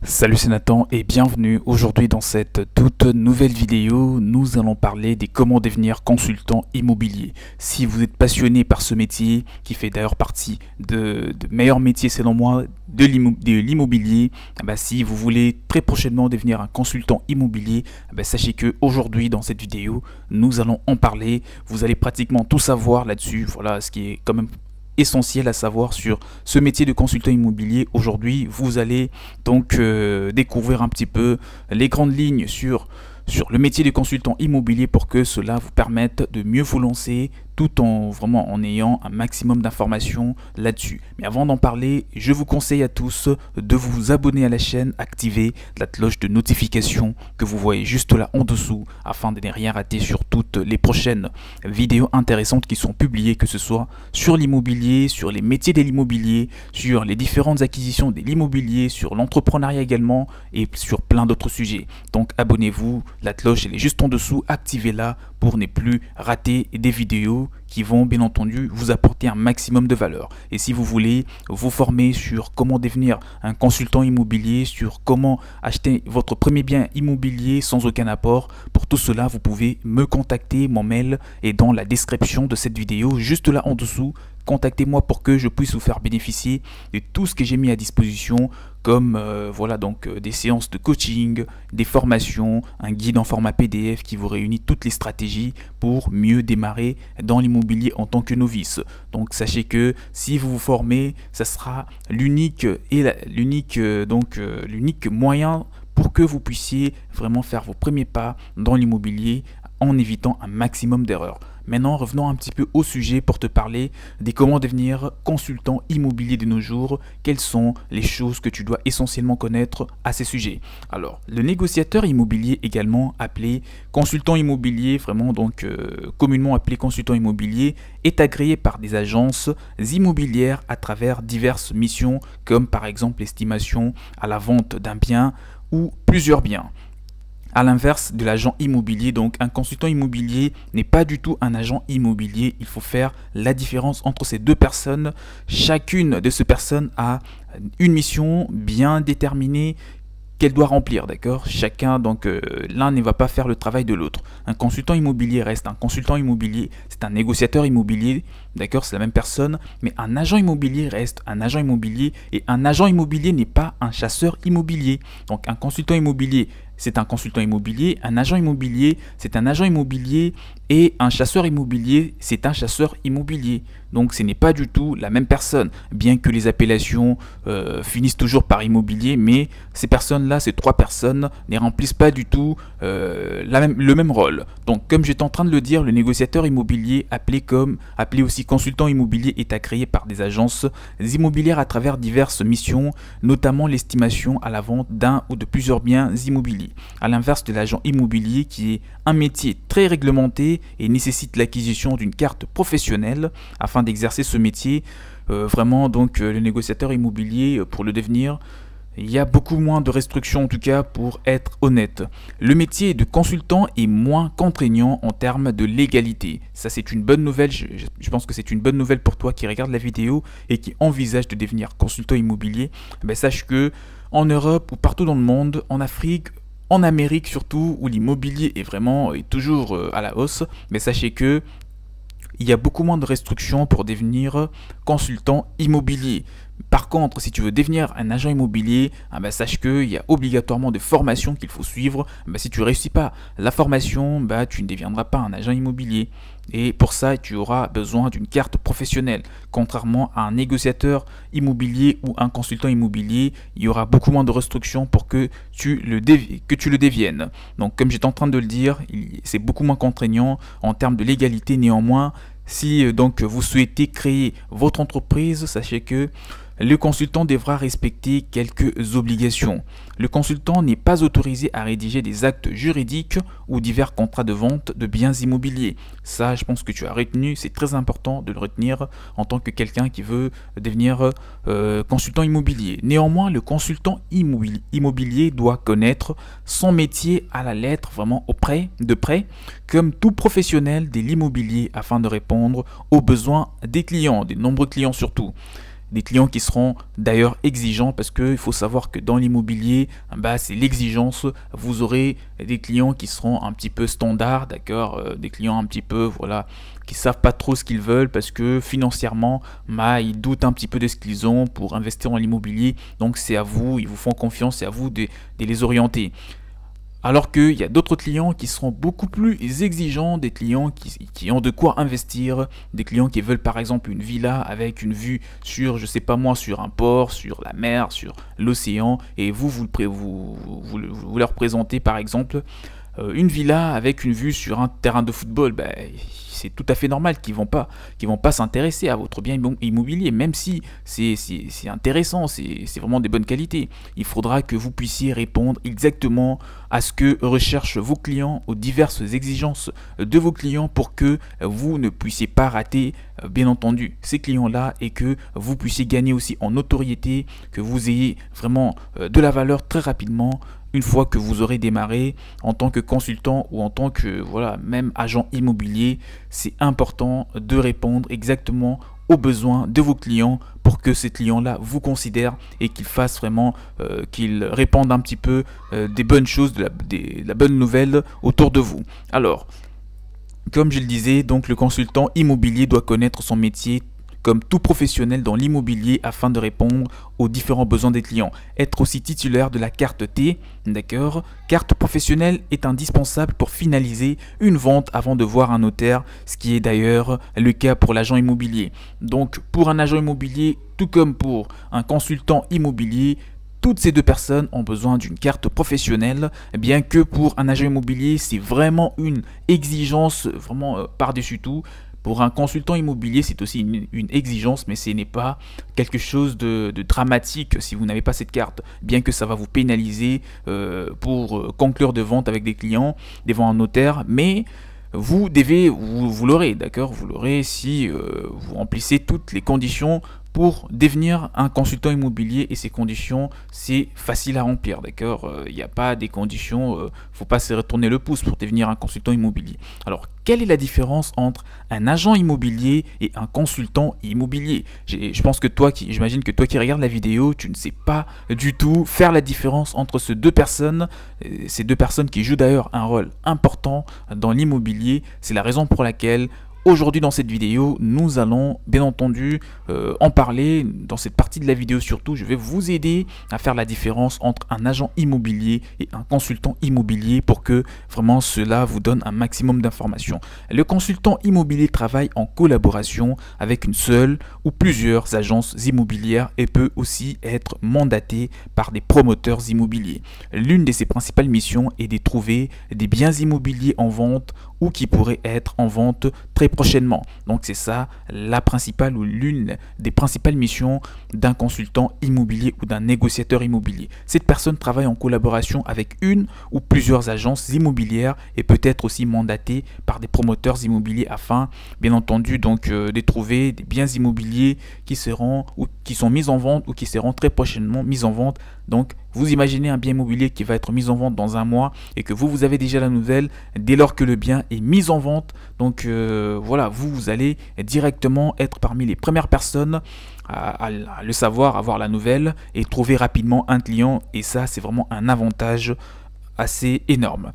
Salut, c'est Nathan et bienvenue. Aujourd'hui dans cette toute nouvelle vidéo, nous allons parler des comment devenir consultant immobilier. Si vous êtes passionné par ce métier, qui fait d'ailleurs partie de meilleurs métiers selon moi de l'immobilier, si vous voulez très prochainement devenir un consultant immobilier, sachez que aujourd'hui dans cette vidéo, nous allons en parler. Vous allez pratiquement tout savoir là-dessus. Voilà ce qui est quand même essentiel à savoir sur ce métier de consultant immobilier. Aujourd'hui, vous allez donc découvrir un petit peu les grandes lignes sur le métier de consultant immobilier pour que cela vous permette de mieux vous lancer tout en vraiment en ayant un maximum d'informations là-dessus. Mais avant d'en parler, je vous conseille à tous de vous abonner à la chaîne, activer la cloche de notification que vous voyez juste là en dessous afin de ne rien rater sur toutes les prochaines vidéos intéressantes qui sont publiées, que ce soit sur l'immobilier, sur les métiers de l'immobilier, sur les différentes acquisitions de l'immobilier, sur l'entrepreneuriat également et sur plein d'autres sujets. Donc abonnez-vous, la cloche elle est juste en dessous, activez-la pour ne plus rater des vidéos qui vont bien entendu vous apporter un maximum de valeur. Et si vous voulez vous former sur comment devenir un consultant immobilier, sur comment acheter votre premier bien immobilier sans aucun apport, pour tout cela vous pouvez me contacter, mon mail est dans la description de cette vidéo, juste là en dessous. Contactez-moi pour que je puisse vous faire bénéficier de tout ce que j'ai mis à disposition comme des séances de coaching, des formations, un guide en format PDF qui vous réunit toutes les stratégies pour mieux démarrer dans l'immobilier en tant que novice. Donc sachez que si vous vous formez, ça sera l'unique moyen pour que vous puissiez vraiment faire vos premiers pas dans l'immobilier en évitant un maximum d'erreurs. Maintenant, revenons un petit peu au sujet pour te parler des comment devenir consultant immobilier de nos jours. Quelles sont les choses que tu dois essentiellement connaître à ces sujets? Alors, le négociateur immobilier, également appelé consultant immobilier, communément appelé consultant immobilier, est agréé par des agences immobilières à travers diverses missions, comme par exemple l'estimation à la vente d'un bien ou plusieurs biens. À l'inverse de l'agent immobilier, donc un consultant immobilier n'est pas du tout un agent immobilier. Il faut faire la différence entre ces deux personnes. Chacune de ces personnes a une mission bien déterminée qu'elle doit remplir, d'accord? Chacun, l'un ne va pas faire le travail de l'autre. Un consultant immobilier reste un consultant immobilier, c'est un négociateur immobilier, d'accord? C'est la même personne, mais un agent immobilier reste un agent immobilier et un agent immobilier n'est pas un chasseur immobilier. Donc un consultant immobilier, c'est un consultant immobilier, un agent immobilier, c'est un agent immobilier et un chasseur immobilier, c'est un chasseur immobilier. Donc ce n'est pas du tout la même personne, bien que les appellations finissent toujours par immobilier, mais ces personnes-là, ces trois personnes, ne remplissent pas du tout le même rôle. Donc comme j'étais en train de le dire, le négociateur immobilier, appelé aussi consultant immobilier, est agréé par des agences immobilières à travers diverses missions, notamment l'estimation à la vente d'un ou de plusieurs biens immobiliers. À l'inverse de l'agent immobilier, qui est un métier très réglementé et nécessite l'acquisition d'une carte professionnelle afin d'exercer ce métier. Le négociateur immobilier, pour le devenir, il y a beaucoup moins de restrictions, en tout cas pour être honnête. Le métier de consultant est moins contraignant en termes de légalité. Ça, c'est une bonne nouvelle. Je pense que c'est une bonne nouvelle pour toi qui regarde la vidéo et qui envisage de devenir consultant immobilier. Sache que en Europe ou partout dans le monde, en Afrique, en Amérique surtout, où l'immobilier est toujours à la hausse, mais sachez que il y a beaucoup moins de restrictions pour devenir consultant immobilier. Par contre, si tu veux devenir un agent immobilier, sache qu'il y a obligatoirement des formations qu'il faut suivre. Si tu ne réussis pas la formation, tu ne deviendras pas un agent immobilier. Et pour ça, tu auras besoin d'une carte professionnelle. Contrairement à un négociateur immobilier ou un consultant immobilier, il y aura beaucoup moins de restrictions pour que tu le deviennes. Donc comme j'étais en train de le dire, c'est beaucoup moins contraignant en termes de légalité. Néanmoins, si vous souhaitez créer votre entreprise, sachez que le consultant devra respecter quelques obligations. Le consultant n'est pas autorisé à rédiger des actes juridiques ou divers contrats de vente de biens immobiliers. Ça, je pense que tu as retenu, c'est très important de le retenir en tant que quelqu'un qui veut devenir consultant immobilier. Néanmoins, le consultant immobilier doit connaître son métier à la lettre, vraiment de près, comme tout professionnel de l'immobilier afin de répondre aux besoins des clients, des nombreux clients surtout. des clients qui seront d'ailleurs exigeants, parce qu'il faut savoir que dans l'immobilier, bah, c'est l'exigence. Vous aurez des clients qui seront un petit peu standards, d'accord, des clients un petit peu, voilà, qui savent pas trop ce qu'ils veulent parce que financièrement, bah, ils doutent un petit peu de ce qu'ils ont pour investir dans l'immobilier. Donc c'est à vous, ils vous font confiance, c'est à vous de les orienter. Alors qu'il y a d'autres clients qui seront beaucoup plus exigeants, des clients qui ont de quoi investir, des clients qui veulent par exemple une villa avec une vue sur, je sais pas moi, sur un port, sur la mer, sur l'océan, et vous leur présentez par exemple une villa avec une vue sur un terrain de football. Ben, c'est tout à fait normal qu'ils vont pas s'intéresser à votre bien immobilier, même si c'est intéressant, c'est vraiment des bonnes qualités. Il faudra que vous puissiez répondre exactement à ce que recherchent vos clients, aux diverses exigences de vos clients pour que vous ne puissiez pas rater, bien entendu, ces clients-là et que vous puissiez gagner aussi en notoriété, que vous ayez vraiment de la valeur très rapidement une fois que vous aurez démarré en tant que consultant ou en tant que même agent immobilier. C'est important de répondre exactement aux besoins de vos clients pour que ces clients-là vous considèrent et qu'ils fassent vraiment, qu'ils répandent un petit peu des bonnes choses, de la bonne nouvelle autour de vous. Alors, comme je le disais, donc le consultant immobilier doit connaître son métier comme tout professionnel dans l'immobilier afin de répondre aux différents besoins des clients. Être aussi titulaire de la carte T, d'accord. Carte professionnelle est indispensable pour finaliser une vente avant de voir un notaire, ce qui est d'ailleurs le cas pour l'agent immobilier. Donc pour un agent immobilier, tout comme pour un consultant immobilier, toutes ces deux personnes ont besoin d'une carte professionnelle, bien que pour un agent immobilier, c'est vraiment une exigence vraiment par-dessus tout. Pour un consultant immobilier, c'est aussi une exigence, mais ce n'est pas quelque chose de dramatique si vous n'avez pas cette carte, bien que ça va vous pénaliser pour conclure de vente avec des clients devant un notaire, mais vous l'aurez, d'accord, vous l'aurez si vous remplissez toutes les conditions pour devenir un consultant immobilier, et ces conditions, c'est facile à remplir, d'accord. Il n'y a pas des conditions, faut pas se retourner le pouce pour devenir un consultant immobilier. Alors, quelle est la différence entre un agent immobilier et un consultant immobilier? Je pense que j'imagine que toi qui regardes la vidéo, tu ne sais pas du tout faire la différence entre ces deux personnes qui jouent d'ailleurs un rôle important dans l'immobilier. C'est la raison pour laquelle aujourd'hui dans cette vidéo, nous allons bien entendu en parler. Dans cette partie de la vidéo surtout, je vais vous aider à faire la différence entre un agent immobilier et un consultant immobilier pour que vraiment cela vous donne un maximum d'informations. Le consultant immobilier travaille en collaboration avec une seule ou plusieurs agences immobilières et peut aussi être mandaté par des promoteurs immobiliers. L'une de ses principales missions est de trouver des biens immobiliers en vente ou qui pourraient être en vente très prochainement. Donc c'est ça la principale ou l'une des principales missions d'un consultant immobilier ou d'un négociateur immobilier. Cette personne travaille en collaboration avec une ou plusieurs agences immobilières et peut être aussi mandatée par des promoteurs immobiliers afin, bien entendu, donc de trouver des biens immobiliers qui seront ou qui sont mis en vente ou qui seront très prochainement mis en vente. Donc vous imaginez un bien immobilier qui va être mis en vente dans un mois et que vous avez déjà la nouvelle dès lors que le bien est mis en vente. Donc voilà, vous allez directement être parmi les premières personnes à le savoir, avoir la nouvelle et trouver rapidement un client, et ça c'est vraiment un avantage assez énorme.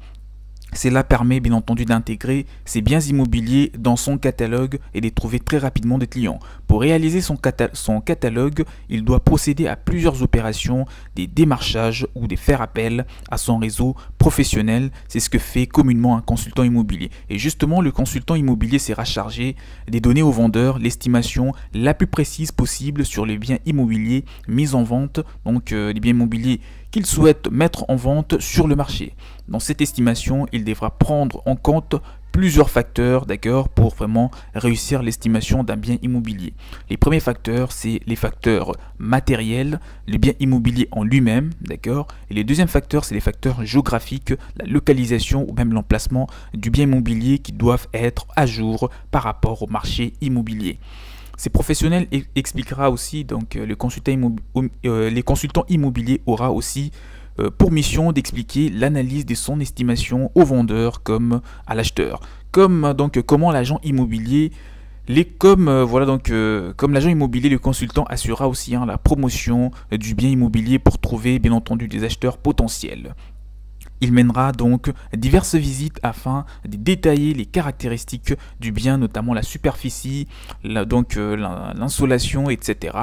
Cela permet bien entendu d'intégrer ces biens immobiliers dans son catalogue et de trouver très rapidement des clients. Pour réaliser son catalogue, il doit procéder à plusieurs opérations, des démarchages ou des faire appel à son réseau professionnel. C'est ce que fait communément un consultant immobilier. Et justement, le consultant immobilier sera chargé de donner aux vendeurs l'estimation la plus précise possible sur les biens immobiliers mis en vente, donc les biens immobiliers qu'il souhaite mettre en vente sur le marché. Dans cette estimation, il devra prendre en compte plusieurs facteurs, d'accord, pour vraiment réussir l'estimation d'un bien immobilier. Les premiers facteurs, c'est les facteurs matériels, le bien immobilier en lui-même, d'accord, et les deuxièmes facteurs, c'est les facteurs géographiques, la localisation ou même l'emplacement du bien immobilier qui doivent être à jour par rapport au marché immobilier. Ces professionnels expliquera aussi, donc les consultants immobiliers aura aussi pour mission d'expliquer l'analyse de son estimation au vendeur comme à l'acheteur. Donc comment l'agent immobilier Voilà donc comme l'agent immobilier, le consultant assurera aussi la promotion du bien immobilier pour trouver bien entendu des acheteurs potentiels. Il mènera donc diverses visites afin de détailler les caractéristiques du bien, notamment la superficie, l'insolation, etc.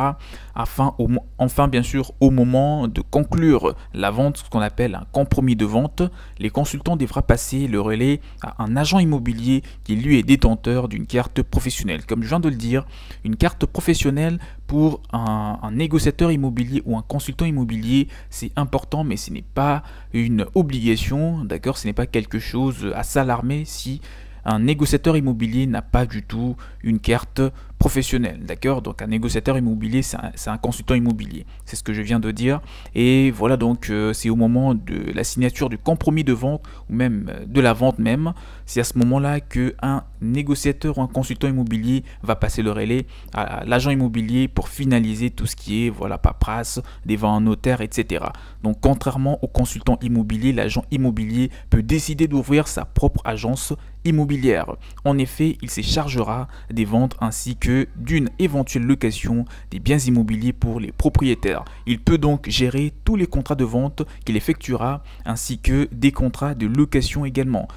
Enfin, bien sûr, au moment de conclure la vente, ce qu'on appelle un compromis de vente, les consultants devront passer le relais à un agent immobilier qui lui est détenteur d'une carte professionnelle. Comme je viens de le dire, une carte professionnelle pour un négociateur immobilier ou un consultant immobilier, c'est important, mais ce n'est pas une obligation, d'accord? Ce n'est pas quelque chose à s'alarmer si un négociateur immobilier n'a pas du tout une carte professionnelle, d'accord? Donc un négociateur immobilier, c'est un consultant immobilier, c'est ce que je viens de dire. Et voilà donc c'est au moment de la signature du compromis de vente ou même de la vente même, c'est à ce moment-là que un négociateur ou un consultant immobilier va passer le relais à l'agent immobilier pour finaliser tout ce qui est paperasse devant un notaire, etc. Donc contrairement au consultant immobilier, l'agent immobilier peut décider d'ouvrir sa propre agence immobilière. En effet, il se chargera des ventes ainsi que d'une éventuelle location des biens immobiliers pour les propriétaires. Il peut donc gérer tous les contrats de vente qu'il effectuera ainsi que des contrats de location également.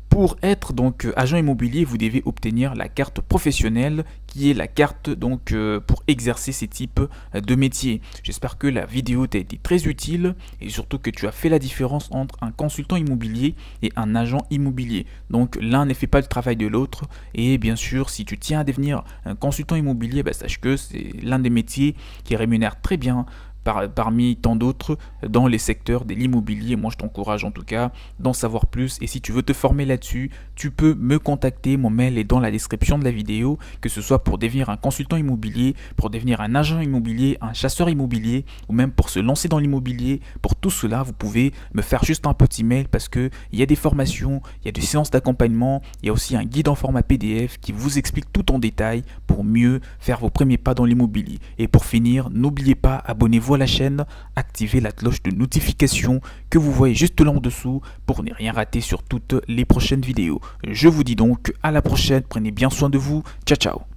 Pour être donc agent immobilier, vous devez obtenir la carte professionnelle qui est la carte donc pour exercer ces types de métiers. J'espère que la vidéo t'a été très utile et surtout que tu as fait la différence entre un consultant immobilier et un agent immobilier. Donc l'un ne fait pas le travail de l'autre et bien sûr si tu tiens à devenir un consultant immobilier, sache que c'est l'un des métiers qui rémunère très bien parmi tant d'autres dans les secteurs de l'immobilier. Moi je t'encourage en tout cas d'en savoir plus et si tu veux te former là-dessus, tu peux me contacter, mon mail est dans la description de la vidéo, que ce soit pour devenir un consultant immobilier, pour devenir un agent immobilier, un chasseur immobilier ou même pour se lancer dans l'immobilier. Pour tout cela, vous pouvez me faire juste un petit mail parce que il y a des formations, il y a des séances d'accompagnement, il y a aussi un guide en format PDF qui vous explique tout en détail pour mieux faire vos premiers pas dans l'immobilier. Et pour finir, n'oubliez pas, abonnez-vous à la chaîne, activez la cloche de notification que vous voyez juste là en dessous pour ne rien rater sur toutes les prochaines vidéos. Je vous dis donc à la prochaine, prenez bien soin de vous, ciao ciao.